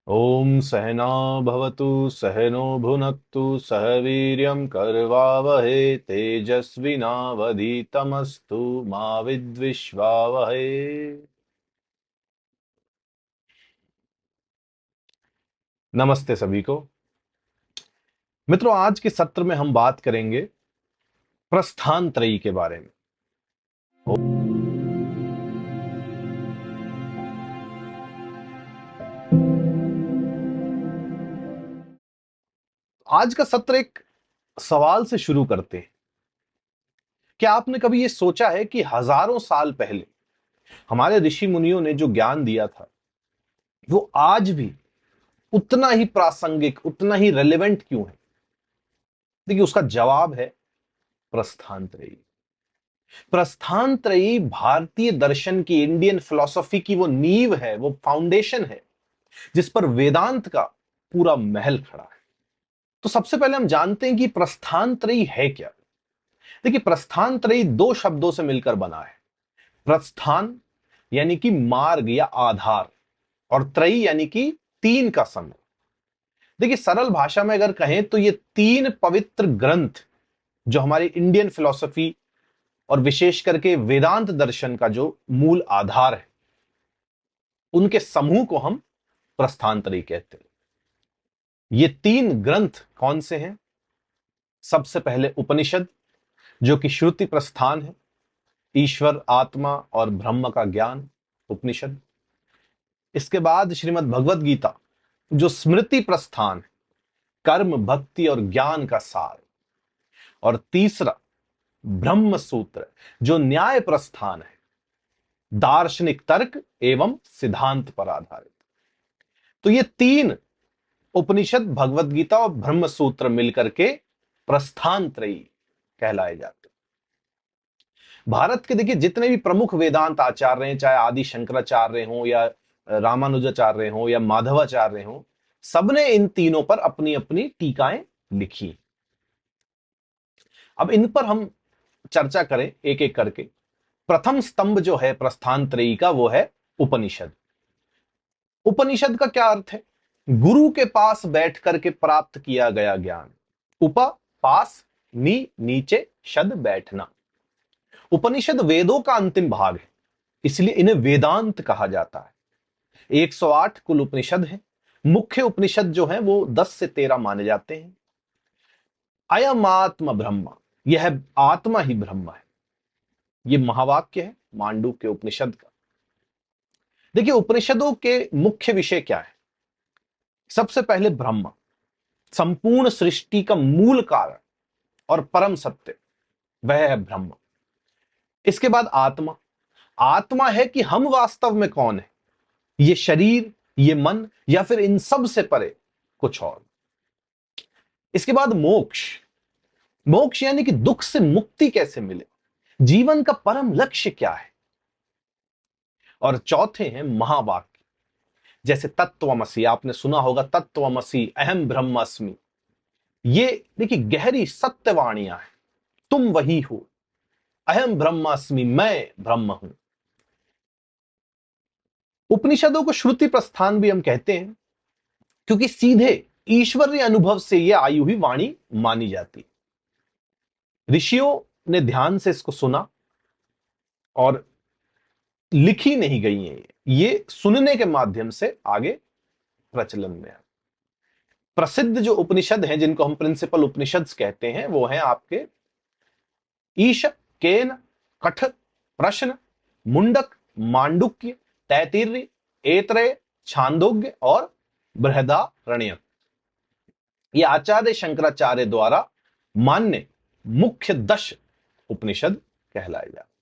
ओम सहना भवतु सहनो भुनक्तु सह वीर्यं करवावहे तेजस्विनावधीतमस्तु मा विद्विषावहे। नमस्ते सभी को। मित्रों, आज के सत्र में हम बात करेंगे प्रस्थान त्रयी के बारे में। आज का सत्र एक सवाल से शुरू करते हैं। क्या आपने कभी ये सोचा है कि हजारों साल पहले हमारे ऋषि मुनियों ने जो ज्ञान दिया था वो आज भी उतना ही प्रासंगिक, उतना ही रेलेवेंट क्यों है? देखिए, उसका जवाब है प्रस्थान त्रयी। प्रस्थान त्रयी भारतीय दर्शन की, इंडियन फिलॉसफी की वो नींव है, वो फाउंडेशन है जिस पर वेदांत का पूरा महल खड़ा है। तो सबसे पहले हम जानते हैं कि प्रस्थान त्रयी है क्या। देखिए, प्रस्थान त्रयी दो शब्दों से मिलकर बना है। प्रस्थान यानी कि मार्ग या आधार, और त्रयी यानी कि तीन का समूह। देखिए, सरल भाषा में अगर कहें तो ये तीन पवित्र ग्रंथ जो हमारी इंडियन फिलॉसफी और विशेष करके वेदांत दर्शन का जो मूल आधार है, उनके समूह को हम प्रस्थानत्रयी कहते हैं। ये तीन ग्रंथ कौन से हैं? सबसे पहले उपनिषद, जो कि श्रुति प्रस्थान है, ईश्वर, आत्मा और ब्रह्म का ज्ञान, उपनिषद। इसके बाद श्रीमद् भगवद गीता, जो स्मृति प्रस्थान है, कर्म, भक्ति और ज्ञान का सार। और तीसरा ब्रह्म सूत्र, जो न्याय प्रस्थान है, दार्शनिक तर्क एवं सिद्धांत पर आधारित। तो ये तीन, उपनिषद, भगवद गीता और ब्रह्म सूत्र मिलकर के प्रस्थान त्रयी कहलाए जाते हैं। भारत के देखिए जितने भी प्रमुख वेदांत आचार्य हैं, चाहे आदि शंकराचार्य हों या रामानुजाचार्य हों या माधवाचार्य हों, सबने इन तीनों पर अपनी अपनी टीकाएं लिखी। अब इन पर हम चर्चा करें एक एक करके। प्रथम स्तंभ जो है प्रस्थान त्रयी का, वो है उपनिषद। उपनिषद का क्या अर्थ है? गुरु के पास बैठ करके प्राप्त किया गया ज्ञान। उप, पास, नीचे, शद, बैठना। उपनिषद वेदों का अंतिम भाग है, इसलिए इन्हें वेदांत कहा जाता है। 108 कुल उपनिषद है। मुख्य उपनिषद जो है वो 10 से 13 माने जाते हैं। अयम आत्म ब्रह्म, यह आत्मा ही ब्रह्म है, ये महावाक्य है मांडुक्य उपनिषद का। देखिए, उपनिषदों के मुख्य विषय क्या है? सबसे पहले ब्रह्म, संपूर्ण सृष्टि का मूल कारण और परम सत्य, वह है ब्रह्म। इसके बाद आत्मा। आत्मा है कि हम वास्तव में कौन है, ये शरीर, ये मन, या फिर इन सब से परे कुछ और। इसके बाद मोक्ष। मोक्ष यानी कि दुख से मुक्ति कैसे मिले, जीवन का परम लक्ष्य क्या है। और चौथे हैं महावाक्य, जैसे तत्वमसि, आपने सुना होगा, तत्वमसि अहम ब्रह्मास्मि। ये देखिए गहरी सत्यवाणियां हैं। तुम वही हो, अहम ब्रह्मास्मि, मैं ब्रह्म हूं। उपनिषदों को श्रुति प्रस्थान भी हम कहते हैं, क्योंकि सीधे ईश्वरीय अनुभव से यह आई हुई वाणी मानी जाती। ऋषियों ने ध्यान से इसको सुना और लिखी नहीं गई है, ये सुनने के माध्यम से आगे प्रचलन में है। प्रसिद्ध जो उपनिषद हैं, जिनको हम प्रिंसिपल उपनिषद कहते हैं, वो हैं आपके ईश, केन, कठ, प्रश्न, मुंडक, मांडुक्य, तैत्तिरीय, ऐतरेय, छांदोग्य और बृहदारण्यक। ये आचार्य शंकराचार्य द्वारा मान्य मुख्य 10 उपनिषद कहलाए जाते।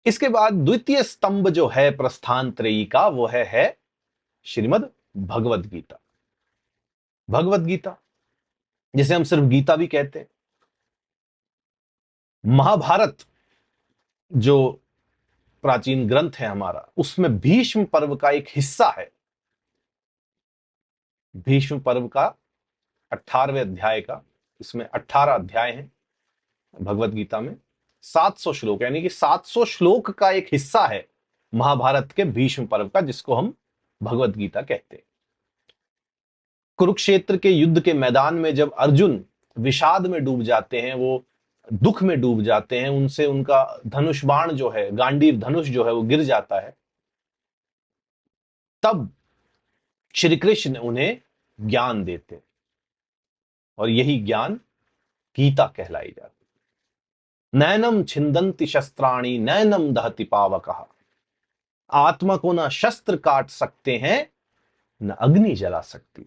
इसके बाद द्वितीय स्तंभ जो है प्रस्थान त्रयी का, वो है श्रीमद् भगवद गीता। भगवद गीता, जिसे हम सिर्फ गीता भी कहते हैं। महाभारत जो प्राचीन ग्रंथ है हमारा, उसमें भीष्म पर्व का एक हिस्सा है। भीष्म पर्व का 18वें अध्याय का, इसमें 18 अध्याय हैं भगवद गीता में। 700 श्लोक, यानी कि 700 श्लोक का एक हिस्सा है महाभारत के भीष्म पर्व का, जिसको हम भगवत गीता कहते हैं। कुरुक्षेत्र के युद्ध के मैदान में जब अर्जुन विषाद में डूब जाते हैं, वो दुख में डूब जाते हैं, उनसे उनका धनुष बाण जो है, गांडीव धनुष जो है वो गिर जाता है, तब श्री कृष्ण उन्हें ज्ञान देते हैं और यही ज्ञान गीता कहलाई जाती है। नैनम छिंदंति शस्त्राणि नैनम दहति पावकः। आत्मा को ना शस्त्र काट सकते हैं, न अग्नि जला सकती।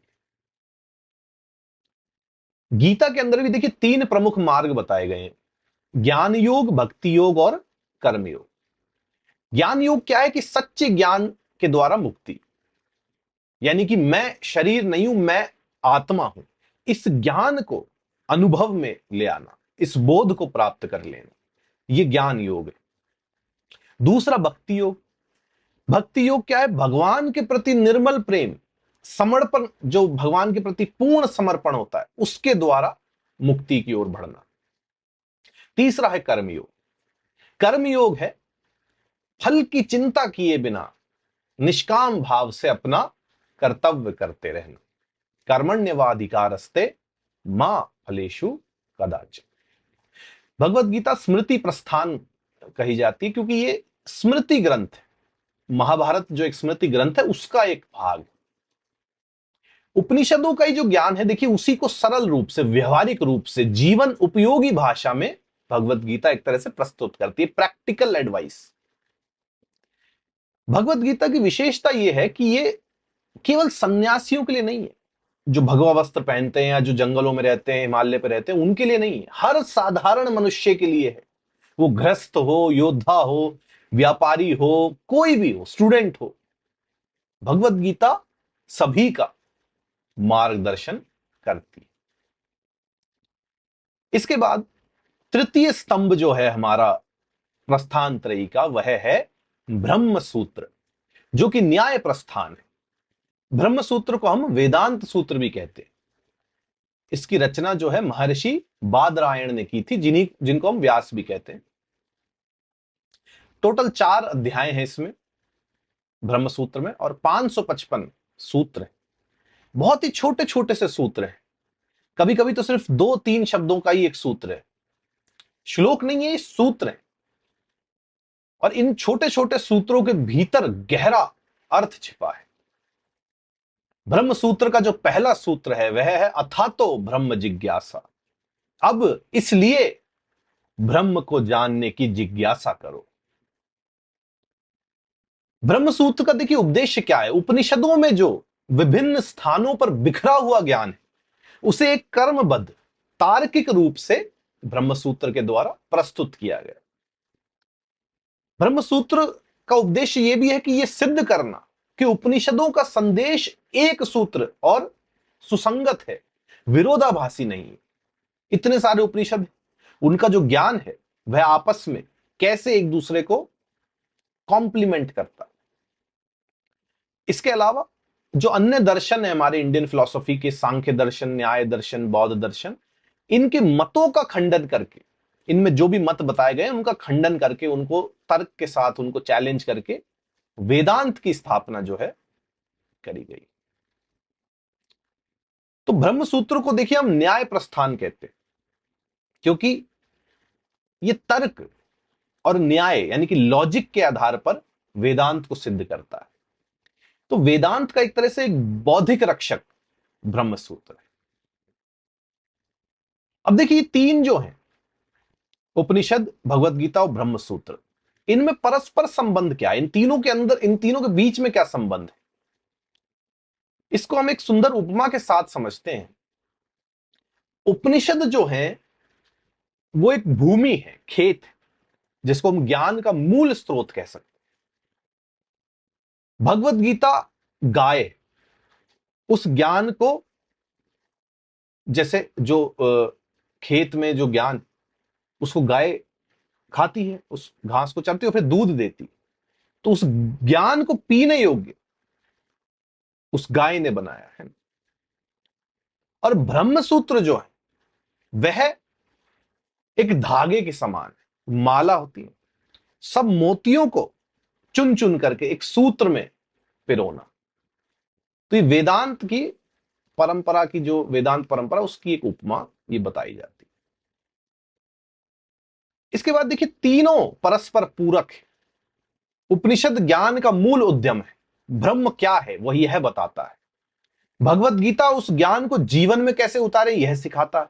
गीता के अंदर भी देखिए 3 प्रमुख मार्ग बताए गए हैं, ज्ञान योग, भक्ति योग और कर्म योग। ज्ञान योग क्या है कि सच्चे ज्ञान के द्वारा मुक्ति, यानी कि मैं शरीर नहीं हूं, मैं आत्मा हूं, इस ज्ञान को अनुभव में ले आना, इस बोध को प्राप्त कर लेना, यह ज्ञान योग है। दूसरा भक्ति योग। भक्ति योग क्या है? भगवान के प्रति निर्मल प्रेम, समर्पण, जो भगवान के प्रति पूर्ण समर्पण होता है, उसके द्वारा मुक्ति की ओर बढ़ना। तीसरा है कर्मयोग। कर्मयोग है फल की चिंता किए बिना निष्काम भाव से अपना कर्तव्य करते रहना। कर्मण्यवाधिकारस्ते मां फलेषु कदाचन। भगवत गीता स्मृति प्रस्थान कही जाती है क्योंकि ये स्मृति ग्रंथ है। महाभारत जो एक स्मृति ग्रंथ है, उसका एक भाग। उपनिषदों का ही जो ज्ञान है, देखिए उसी को सरल रूप से, व्यवहारिक रूप से, जीवन उपयोगी भाषा में भगवत गीता एक तरह से प्रस्तुत करती है, प्रैक्टिकल एडवाइस। भगवत गीता की विशेषता यह है कि ये केवल सन्यासियों के लिए नहीं है, जो भगवा वस्त्र पहनते हैं या जो जंगलों में रहते हैं, हिमालय पर रहते हैं, उनके लिए नहीं है, हर साधारण मनुष्य के लिए है। वो गृहस्थ हो, योद्धा हो, व्यापारी हो, कोई भी हो, स्टूडेंट हो, भगवत गीता सभी का मार्गदर्शन करती है। इसके बाद तृतीय स्तंभ जो है हमारा प्रस्थान त्रयी का, वह है ब्रह्म सूत्र, जो कि न्याय प्रस्थान है। ब्रह्म सूत्र को हम वेदांत सूत्र भी कहते हैं। इसकी रचना जो है महर्षि बादरायण ने की थी, जिनको हम व्यास भी कहते हैं। टोटल 4 अध्याय हैं इसमें, ब्रह्म सूत्र में, और 555 सूत्र हैं। बहुत ही छोटे छोटे से सूत्र हैं, कभी कभी तो सिर्फ 2-3 शब्दों का ही एक सूत्र है, श्लोक नहीं है, ये सूत्र है। और इन छोटे छोटे सूत्रों के भीतर गहरा अर्थ छिपा है। ब्रह्म सूत्र का जो पहला सूत्र है वह है अथातो ब्रह्म जिज्ञासा। अब इसलिए ब्रह्म को जानने की जिज्ञासा करो। ब्रह्म सूत्र का देखिए उद्देश्य क्या है? उपनिषदों में जो विभिन्न स्थानों पर बिखरा हुआ ज्ञान है, उसे एक कर्मबद्ध तार्किक रूप से ब्रह्म सूत्र के द्वारा प्रस्तुत किया गया। ब्रह्म सूत्र का उद्देश्य यह भी है कि यह सिद्ध करना कि उपनिषदों का संदेश एक सूत्र और सुसंगत है, विरोधाभासी नहीं है। इतने सारे उपनिषद, उनका जो ज्ञान है वह आपस में कैसे एक दूसरे को कॉम्प्लीमेंट करता है। इसके अलावा जो अन्य दर्शन है हमारे इंडियन फिलॉसफी के, सांख्य दर्शन, न्याय दर्शन, बौद्ध दर्शन, इनके मतों का खंडन करके, इनमें जो भी मत बताए गए उनका खंडन करके, उनको तर्क के साथ उनको चैलेंज करके वेदांत की स्थापना जो है करी गई। तो ब्रह्म सूत्र को देखिए हम न्याय प्रस्थान कहते हैं, क्योंकि ये तर्क और न्याय यानी कि लॉजिक के आधार पर वेदांत को सिद्ध करता है। तो वेदांत का एक तरह से एक बौद्धिक रक्षक ब्रह्म सूत्र है। अब देखिए 3 जो हैं, उपनिषद, भगवत गीता और ब्रह्म सूत्र, इनमें परस्पर संबंध क्या है? इन तीनों के अंदर, इन तीनों के बीच में क्या संबंध है? इसको हम एक सुंदर उपमा के साथ समझते हैं। उपनिषद जो है वो एक भूमि है, खेत है, जिसको हम ज्ञान का मूल स्रोत कह सकते हैं। भगवत गीता गाय, उस ज्ञान को, जैसे जो खेत में जो ज्ञान, उसको गाय खाती है, उस घास को चरती है, फिर दूध देती, तो उस ज्ञान को पीने योग्य उस गाय ने बनाया है। और ब्रह्म सूत्र जो है वह एक धागे के समान है, माला होती है, सब मोतियों को चुन चुन करके एक सूत्र में पिरोना। तो ये वेदांत की परंपरा की, जो वेदांत परंपरा, उसकी एक उपमा ये बताई जाती है। इसके बाद देखिए, तीनों परस्पर पूरक है। उपनिषद ज्ञान का मूल उद्यम है। ब्रह्म क्या है वह यह बताता है। भगवत गीता उस ज्ञान को जीवन में कैसे उतारे यह सिखाता है।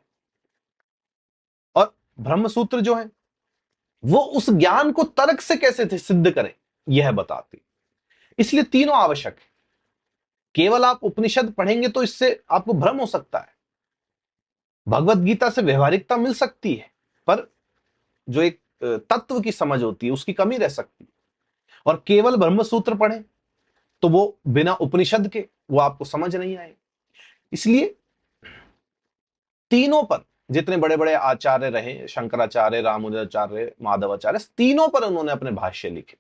और ब्रह्म सूत्र जो है वो उस ज्ञान को तर्क से कैसे सिद्ध करें यह बताती। इसलिए तीनों आवश्यक है। केवल आप उपनिषद पढ़ेंगे तो इससे आपको भ्रम हो सकता है। भगवत गीता से व्यवहारिकता मिल सकती है, पर जो एक तत्व की समझ होती है उसकी कमी रह सकती है। और केवल ब्रह्म सूत्र पढ़ें तो वो बिना उपनिषद के वो आपको समझ नहीं आए। इसलिए तीनों पर जितने बड़े बड़े आचार्य रहे, शंकराचार्य, रामानुजाचार्य, माधवाचार्य, तीनों पर उन्होंने अपने भाष्य लिखे।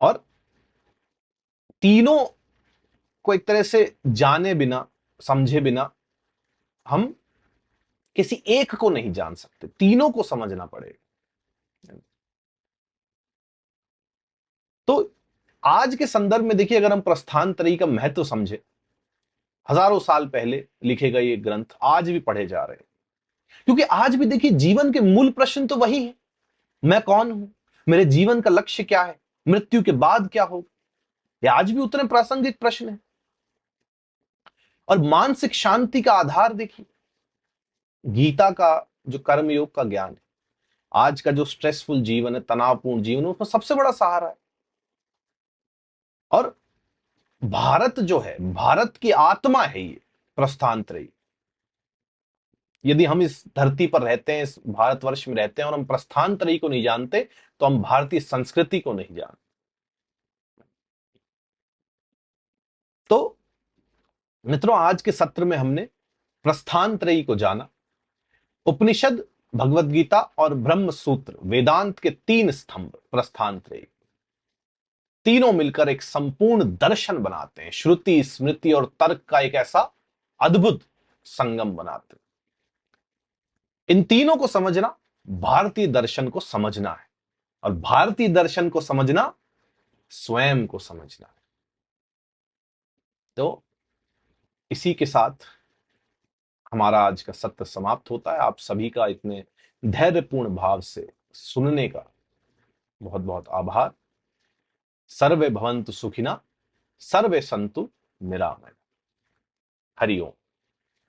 और तीनों को एक तरह से जाने बिना, समझे बिना हम किसी एक को नहीं जान सकते, तीनों को समझना पड़ेगा। तो आज के संदर्भ में देखिए, अगर हम प्रस्थान त्रयी का महत्व समझे, हजारों साल पहले लिखे गए ये ग्रंथ आज भी पढ़े जा रहे हैं। क्योंकि आज भी देखिए, जीवन के मूल प्रश्न तो वही है। मैं कौन हूं, मेरे जीवन का लक्ष्य क्या है, मृत्यु के बाद क्या होगा, ये आज भी उतने प्रासंगिक प्रश्न है। और मानसिक शांति का आधार देखिए, गीता का जो कर्मयोग का ज्ञान है, आज का जो स्ट्रेसफुल जीवन है, तनावपूर्ण जीवन है, उसमें सबसे बड़ा सहारा है। और भारत जो है, भारत की आत्मा है ये प्रस्थान त्रयी। यदि हम इस धरती पर रहते हैं, इस भारतवर्ष में रहते हैं, और हम प्रस्थान त्रयी को नहीं जानते, तो हम भारतीय संस्कृति को नहीं जानते। तो मित्रों, आज के सत्र में हमने प्रस्थान त्रयी को जाना। उपनिषद, भगवत गीता और ब्रह्म सूत्र, वेदांत के तीन स्तंभ प्रस्थान त्रयी, तीनों मिलकर एक संपूर्ण दर्शन बनाते हैं। श्रुति, स्मृति और तर्क का एक ऐसा अद्भुत संगम बनाते हैं। इन तीनों को समझना भारतीय दर्शन को समझना है, और भारतीय दर्शन को समझना स्वयं को समझना है। तो इसी के साथ हमारा आज का सत्र समाप्त होता है। आप सभी का इतने धैर्यपूर्ण भाव से सुनने का बहुत बहुत आभार। सर्वे भवन्तु सुखिनः, सर्वे सन्तु निरामया। हरि ओम।